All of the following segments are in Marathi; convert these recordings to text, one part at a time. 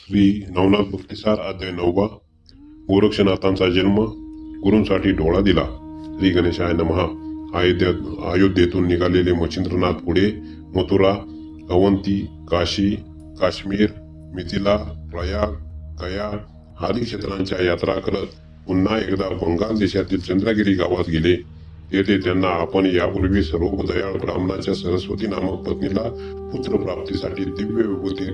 श्री नवनाथ भक्तिसार अध्याय 9 गोरक्षनाथांचा जन्म गुरूंसाठी डोळा दिला. श्री गणेशाय नमः. अयोध्येतून निघालेले मच्छिंद्रनाथ पुढे मथुरा, अवंती, काशी, काश्मीर, मिथिला, प्रयाग, गया आदी क्षेत्रांच्या यात्रा करत पुन्हा एकदा बंगाल देशातील चंद्रगिरी गावात गेले. तेथे त्यांना आपण यापूर्वी सर्व दयाळ ब्राह्मणाच्या सरस्वती नामक पत्नीला पुत्र प्राप्तीसाठी दिव्य विभूती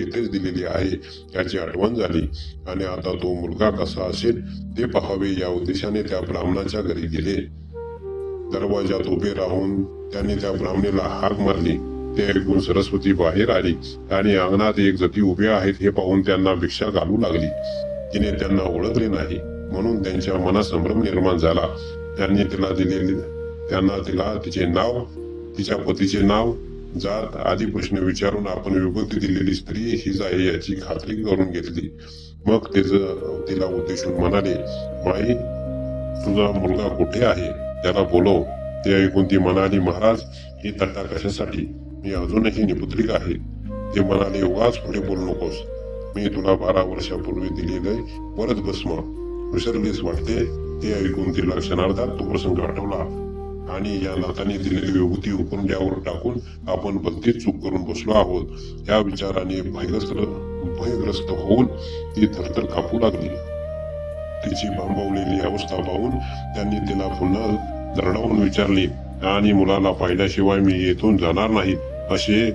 इथेच दिलेली आहे याची आठवण झाली आणि आता तो मुलगा कसा असेल ते पाहावे या उद्देशाने त्या ब्राह्मणाच्या घरी गेले. दरवाजात उभे राहून त्यांनी त्या ब्राह्मणीला हाक मारली. ते ऐकून सरस्वती बाहेर आली आणि अंगणात एक जती उभे आहेत हे पाहून त्यांना भिक्षा घालू लागली. तिने त्यांना ओळखले नाही म्हणून त्यांच्या मनात संभ्रम निर्माण झाला. त्यांनी तिला तिचे नाव, तिच्या पतीचे नाव, जात आदी प्रश्न विचारून आपण विभूती दिलेली स्त्री हीच आहे याची खात्री करून घेतली. मग तिला उद्देशून म्हणाले, माई, तुझा मुलगा कुठे आहे? त्याला बोलव. ते ऐकून ती म्हणाली, महाराज, ही तट्टा कशासाठी? मी अजूनही निपुत्रिक आहे. ते म्हणाले, उगाच पुढे बोलू नकोस. मी तुला 12 वर्षापूर्वी दिलेले वरद भस्म विसरलेस वाटते. ते ऐकून तिला क्षणार्धात तो प्रसंग आठवला आणि या नाथाने दिलेली विभूती उकरड्यावर टाकून आपण भलतीच चूक करून बसलो आहोत या विचाराने भयग्रस्त होऊन ती थरथर कापू लागली. तिची भांबवलेली अवस्था पाहून त्यांनी तिला पुन्हा दरडावून विचारले आणि मुलाला पाहिल्याशिवाय मी येथून जाणार नाही असे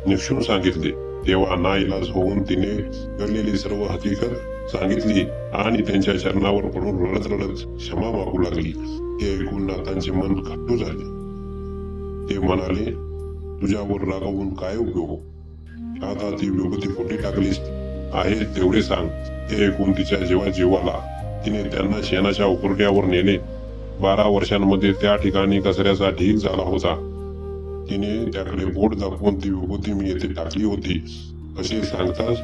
निक्षून सांगितले. तेव्हा नाईलाज होऊन तिने घडलेली सर्व हकीकत सांगितली आणि त्यांच्या चरणावर पडून रडत रडत क्षमा मागू लागली. ते ऐकून नाथांचे मन खट्टू झाले. ते म्हणाले, तुझ्यावर रागावून काय उपयोग? आता ती विभूती पोटी टाकलीस आहे तेवढे सांग. ते ऐकून तिच्या जीवाला तिने त्यांना शेणाच्या उकरड्यावर नेले. 12 वर्षांमध्ये त्या ठिकाणी कचऱ्याचा ढीग झाला होता. तिने त्याकडे बोट दाखवून ती विभूती मी येथे टाकली होती असे सांगताच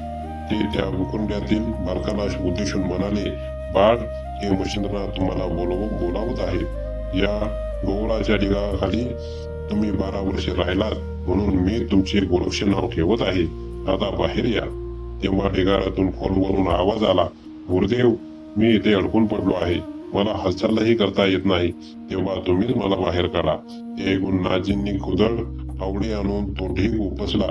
ते त्या उकरड्यातील बालकाला उद्देशून म्हणाले, बाळ, हे मच्छिंद्रनाथ तुम्हाला बोलावत आहे. या गोवराच्या ढिगाखाली तुम्ही 12 वर्षे राहिलात म्हणून मी तुमचे गोरक्ष नाव ठेवत आहे. आता बाहेर या. तेव्हा ढिगारातून खोलवरून आवाज आला, गुरुदेव, मी इथे अडकून पडलो आहे. मला हालचालही करता येत नाही. तेव्हा तुम्हीच मला बाहेर काढा. ते ऐकून नाथजींनी कुदळ फावडे आणून तो ढीग उपसला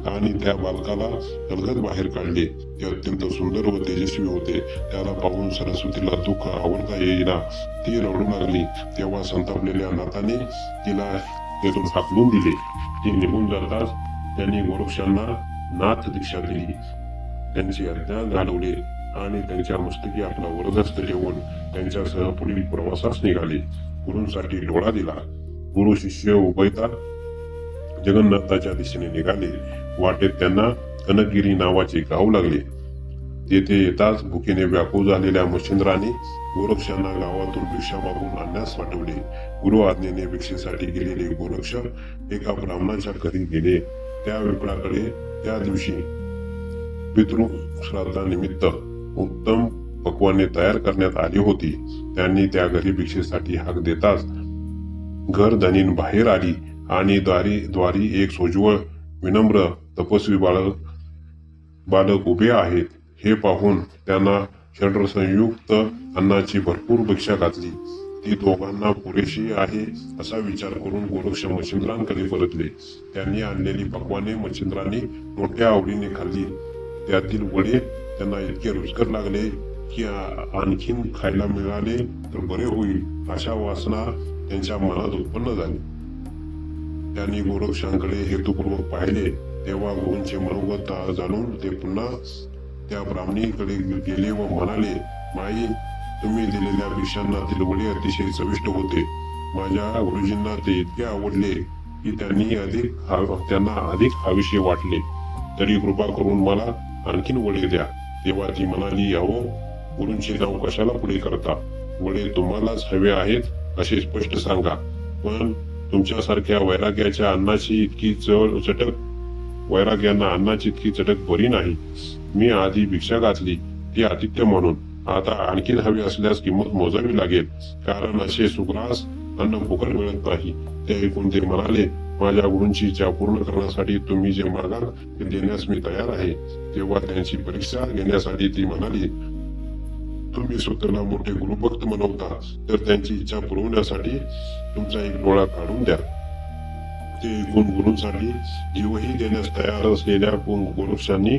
आणि त्या बालकाला अलगद बाहेर काढले. ते अत्यंत सुंदर व तेजस्वी होते. त्याला पाहून सरस्वतीला दुःख आवडता येईना. ती रडू लागली. तेव्हा संतापलेल्या नाथाने तिला तेथून हाकलून दिले. ती निघून जाताच त्यांनी गोरक्षांना नाथ दीक्षा दिली. त्यांचे अज्ञान घालवले आणि त्यांच्या मस्तकी आपला वरदहस्त ठेवून त्यांच्यासह पुढील प्रवासास निघाले. गुरूंसाठी डोळा दिला. गुरु शिष्य उभयता जगन्नाथाच्या दिशेने निघाले. वाटेत त्यांना कनकगिरी नावाचे गाव लागले. तेथे येताच भुकेने व्याकुळ झालेल्या मच्छिंद्राने गोरक्षांना गावातून भिक्षा मागून आणण्यास पाठवले. गुरु आज्ञेने भिक्षेसाठी गेलेले गोरक्ष एका ब्राह्मणाच्या घरी गेले. त्या विप्राकडे त्या दिवशी पितृश्राद्धानिमित्त उत्तम पक्वाने तयार करण्यात आली होती. त्यांनी त्या घरी भिक्षेसाठी हाक देताच घर धनीन बाहेर आली आणि द्वारी एक सोज्वळ विनम्र तपस्वी बालक उभे आहेत. हे पाहून त्यांना षड्रसंयुक्त अन्नाची भरपूर भिक्षा घातली. ती दोघांना पुरेशी आहे असा विचार करून गोरक्ष मच्छिंद्रांकडे परतले. त्यांनी आणलेली पक्वाने मच्छिंद्रांनी मोठ्या आवडीने खाल्ली. त्यातील वडे त्यांना इतके रुचकर लागले की आणखीन खायला मिळाले तर बरे होईल अशा वासना त्यांच्या मनात उत्पन्न झाली. त्यांनी गोरक्षांकडे हेतुपूर्वक पाहिले. तेव्हा गुरूंचे मनोगत जाणून ते पुन्हा त्या ब्राह्मणीकडे गेले व म्हणाले, माई, तुम्ही दिलेल्या भिक्षांनातील वडे अतिशय चविष्ट होते. माझ्या गुरुजींना ते इतके आवडले की त्यांना अधिक खावीशे वाटले. तरी कृपा करून मला आणखीन वडे द्या. तेव्हा ती म्हणाली, अहो, गुरूंचे नाव कशाला पुढे करता? वडे तुम्हालाच हवे आहेत असे स्पष्ट सांगा. पण तुमच्यासारख्या वैराग्यांना अन्नाची इतकी चटक बरी नाही. मी आधी भिक्षा घातली ती आतिथ्य म्हणून. आता आणखीन हवी असल्यास किंमत मोजावी लागेल, कारण असे सुग्रास अन्न फुकट मिळत नाही. ते ऐकून ते म्हणाले, माझ्या गुरूंची इच्छा पूर्ण करण्यासाठी तुम्ही जे मागाल ते देण्यास मी तयार आहे. तेव्हा त्यांची परीक्षा घेण्यासाठी ती म्हणाली, तुम्ही स्वतःला मोठे गुरुभक्त म्हणवता, तर त्यांची इच्छा पुरवण्यासाठी तुमचा एक डोळा काढून द्या. ते ऐकून गुरूंसाठी जीवही देण्यास तयार असलेल्या गोरक्षांनी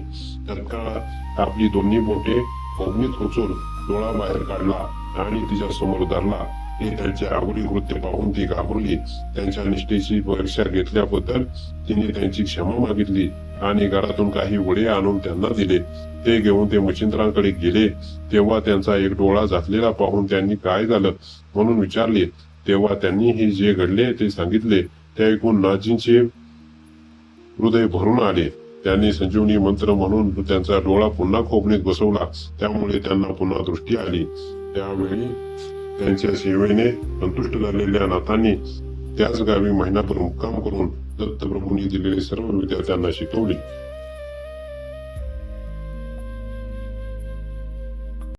तत्काळ आपली दोन्ही बोटे कोंबणीत खोचून डोळा बाहेर काढला आणि तिच्या समोर धरला. हे त्यांचे अघोरी कृत्य पाहून ती घाबरली. त्यांच्या निष्ठेची परीक्षा घेतल्याबद्दल तिने त्यांची क्षमा मागितली आणि घरातून काही वडे आणून त्यांना दिले. ते घेऊन ते मच्छिंद्रांकडे गेले. तेव्हा त्यांचा एक डोळा झाकलेला पाहून त्यांनी काय झालं म्हणून विचारले. तेव्हा त्यांनी हे जे घडले ते सांगितले. ते ऐकून नाथजींचे हृदय भरून आले. त्यांनी संजीवनी मंत्र म्हणून त्यांचा डोळा पुन्हा खोपणीत बसवला. त्यामुळे त्यांना पुन्हा दृष्टी आली. त्यावेळी त्यांच्या सेवेने संतुष्ट झालेल्या नाथांनी त्याच गावी महिनाभर मुक्काम करून दत्तप्रभूंनी दिलेले सर्व विद्या त्यांना शिकवली.